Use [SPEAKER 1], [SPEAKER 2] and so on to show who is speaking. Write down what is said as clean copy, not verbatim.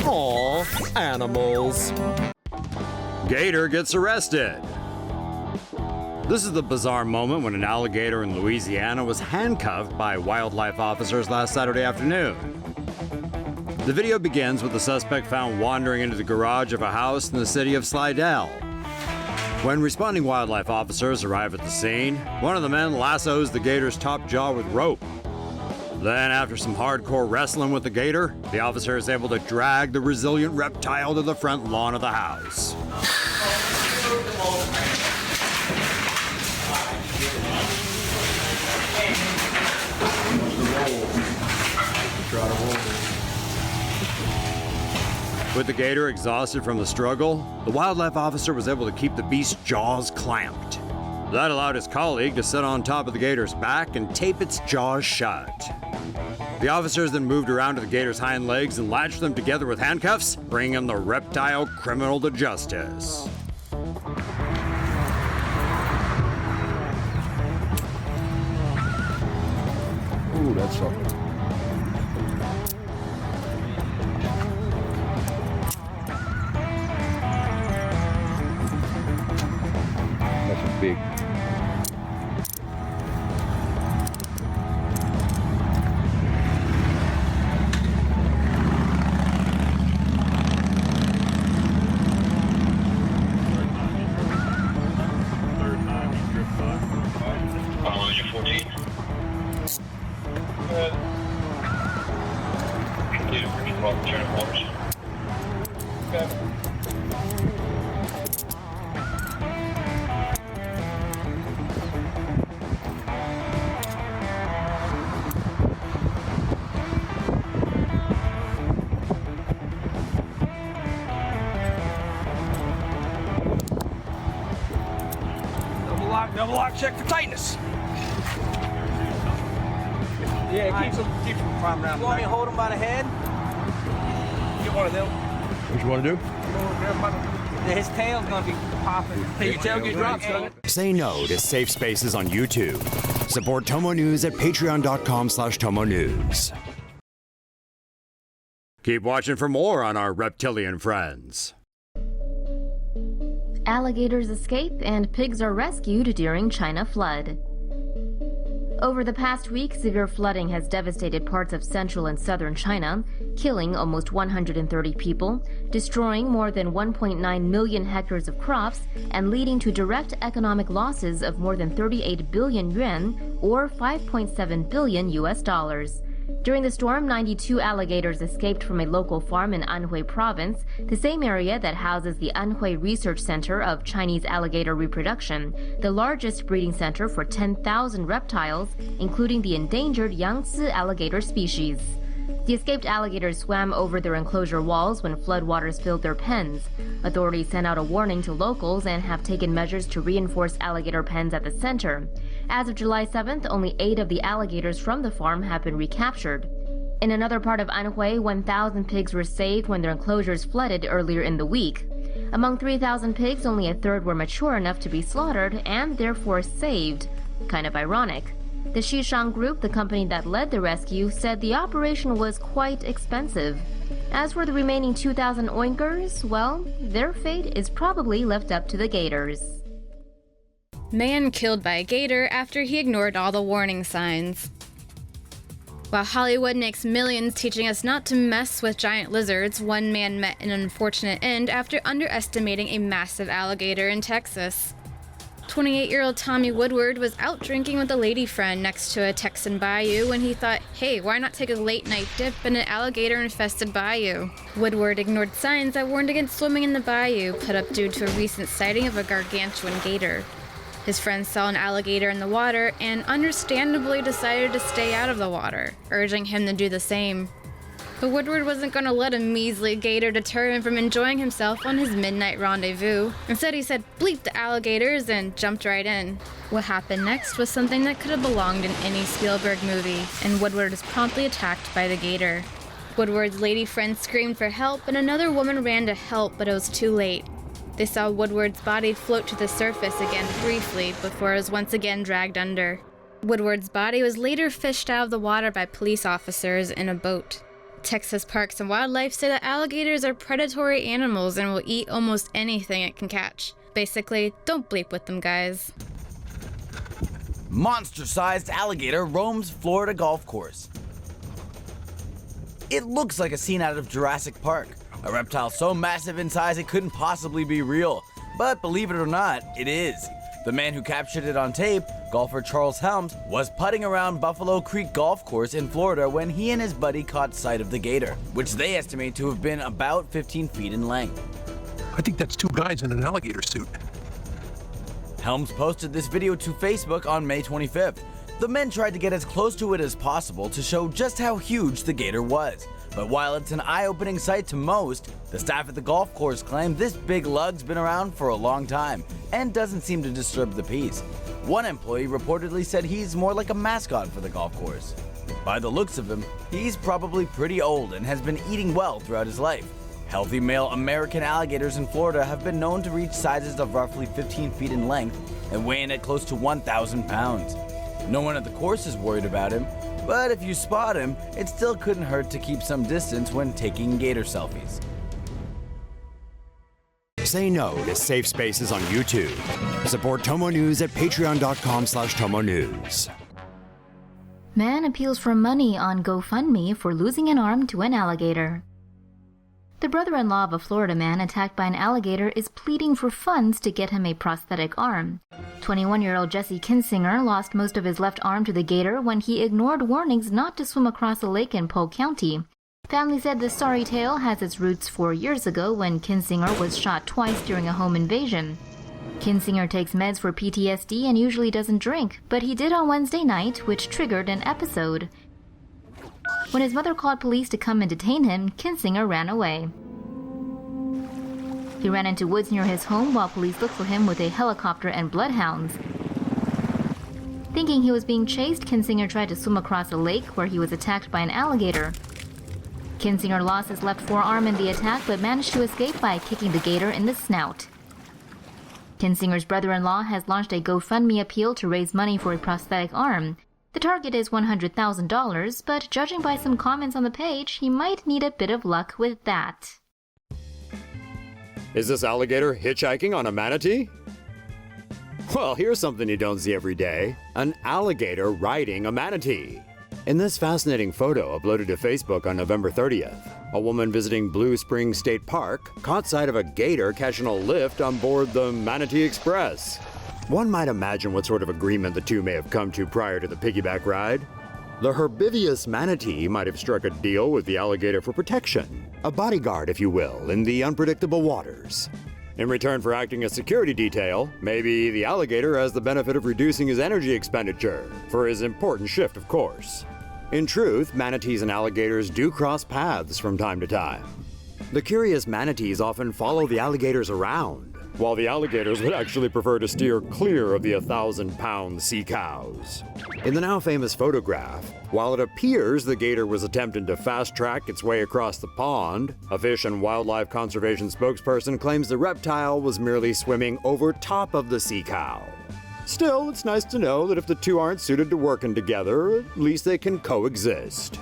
[SPEAKER 1] Aw, animals. Gator gets arrested. This is the bizarre moment when an alligator in Louisiana was handcuffed by wildlife officers last Saturday afternoon. The video begins with the suspect found wandering into the garage of a house in the city of Slidell. When responding wildlife officers arrive at the scene, one of the men lassos the gator's top jaw with rope. Then, after some hardcore wrestling with the gator, the officer is able to drag the resilient reptile to the front lawn of the house. With the gator exhausted from the struggle, the wildlife officer was able to keep the beast's jaws clamped. That allowed his colleague to sit on top of the gator's back and tape its jaws shut. The officers then moved around to the gator's hind legs and latched them together with handcuffs, bringing the reptile criminal to justice.
[SPEAKER 2] Ooh, that's something. That's big.
[SPEAKER 3] Double lock, check for tightness. Yeah, keeps them from around. You want me to hold him by the head? Get one of them.
[SPEAKER 2] What you want to do?
[SPEAKER 3] His tail's gonna be popping. Hey, your tail get dropped, son.
[SPEAKER 1] Say no to safe spaces on YouTube. Support TomoNews at patreon.com/TomoNews. Keep watching for more on our reptilian friends.
[SPEAKER 4] Alligators escape and pigs are rescued during China flood. Over the past week, severe flooding has devastated parts of central and southern China, killing almost 130 people, destroying more than 1.9 million hectares of crops, and leading to direct economic losses of more than 38 billion yuan, or 5.7 billion US dollars. During the storm, 92 alligators escaped from a local farm in Anhui province, the same area that houses the Anhui Research Center of Chinese alligator reproduction, the largest breeding center for 10,000 reptiles, including the endangered Yangtze alligator species. The escaped alligators swam over their enclosure walls when floodwaters filled their pens. Authorities sent out a warning to locals and have taken measures to reinforce alligator pens at the center. As of July 7th, only 8 of the alligators from the farm have been recaptured. In another part of Anhui, 1,000 pigs were saved when their enclosures flooded earlier in the week. Among 3,000 pigs, only a third were mature enough to be slaughtered and therefore saved. Kind of ironic. The Xishang Group, the company that led the rescue, said the operation was quite expensive. As for the remaining 2,000 oinkers, well, their fate is probably left up to the gators.
[SPEAKER 5] Man killed by a gator after he ignored all the warning signs. While Hollywood makes millions teaching us not to mess with giant lizards, one man met an unfortunate end after underestimating a massive alligator in Texas. 28-year-old Tommy Woodward was out drinking with a lady friend next to a Texan bayou when he thought, hey, why not take a late-night dip in an alligator-infested bayou? Woodward ignored signs that warned against swimming in the bayou, put up due to a recent sighting of a gargantuan gator. His friend saw an alligator in the water and understandably decided to stay out of the water, urging him to do the same. But Woodward wasn't going to let a measly gator deter him from enjoying himself on his midnight rendezvous. Instead, he said, bleep the alligators, and jumped right in. What happened next was something that could have belonged in any Spielberg movie, and Woodward was promptly attacked by the gator. Woodward's lady friend screamed for help, and another woman ran to help, but it was too late. They saw Woodward's body float to the surface again briefly before it was once again dragged under. Woodward's body was later fished out of the water by police officers in a boat. Texas Parks and Wildlife say that alligators are predatory animals and will eat almost anything it can catch. Basically, don't bleep with them, guys.
[SPEAKER 6] Monster-sized alligator roams Florida golf course. It looks like a scene out of Jurassic Park. A reptile so massive in size it couldn't possibly be real. But believe it or not, it is. The man who captured it on tape, golfer Charles Helms, was putting around Buffalo Creek Golf Course in Florida when he and his buddy caught sight of the gator, which they estimate to have been about 15 feet in length.
[SPEAKER 7] I think that's two guys in an alligator suit.
[SPEAKER 6] Helms posted this video to Facebook on May 25th. The men tried to get as close to it as possible to show just how huge the gator was. But while it's an eye-opening sight to most, the staff at the golf course claim this big lug's been around for a long time and doesn't seem to disturb the peace. One employee reportedly said he's more like a mascot for the golf course. By the looks of him, he's probably pretty old and has been eating well throughout his life. Healthy male American alligators in Florida have been known to reach sizes of roughly 15 feet in length and weigh in at close to 1,000 pounds. No one at the course is worried about him, but if you spot him, it still couldn't hurt to keep some distance when taking gator selfies.
[SPEAKER 1] Say no to safe spaces on YouTube. Support TomoNews at patreon.com/TomoNews.
[SPEAKER 4] Man appeals for money on GoFundMe for losing an arm to an alligator. The brother-in-law of a Florida man attacked by an alligator is pleading for funds to get him a prosthetic arm. 21-year-old Jesse Kinsinger lost most of his left arm to the gator when he ignored warnings not to swim across a lake in Polk County. Family said the sorry tale has its roots 4 years ago when Kinsinger was shot twice during a home invasion. Kinsinger takes meds for PTSD and usually doesn't drink, but he did on Wednesday night, which triggered an episode. When his mother called police to come and detain him, Kinsinger ran away. He ran into woods near his home while police looked for him with a helicopter and bloodhounds. Thinking he was being chased, Kinsinger tried to swim across a lake where he was attacked by an alligator. Kinsinger lost his left forearm in the attack but managed to escape by kicking the gator in the snout. Kinsinger's brother-in-law has launched a GoFundMe appeal to raise money for a prosthetic arm. The target is $100,000, but judging by some comments on the page, he might need a bit of luck with that.
[SPEAKER 1] Is this alligator hitchhiking on a manatee? Well, here's something you don't see every day. An alligator riding a manatee. In this fascinating photo uploaded to Facebook on November 30th, a woman visiting Blue Springs State Park caught sight of a gator catching a lift on board the Manatee Express. One might imagine what sort of agreement the two may have come to prior to the piggyback ride. The herbivorous manatee might have struck a deal with the alligator for protection, a bodyguard, if you will, in the unpredictable waters. In return for acting as security detail, maybe the alligator has the benefit of reducing his energy expenditure, for his important shift, of course. In truth, manatees and alligators do cross paths from time to time. The curious manatees often follow the alligators around, while the alligators would actually prefer to steer clear of the 1,000-pound sea cows. In the now famous photograph, while it appears the gator was attempting to fast-track its way across the pond, a Fish and Wildlife Conservation spokesperson claims the reptile was merely swimming over top of the sea cow. Still, it's nice to know that if the two aren't suited to working together, at least they can coexist.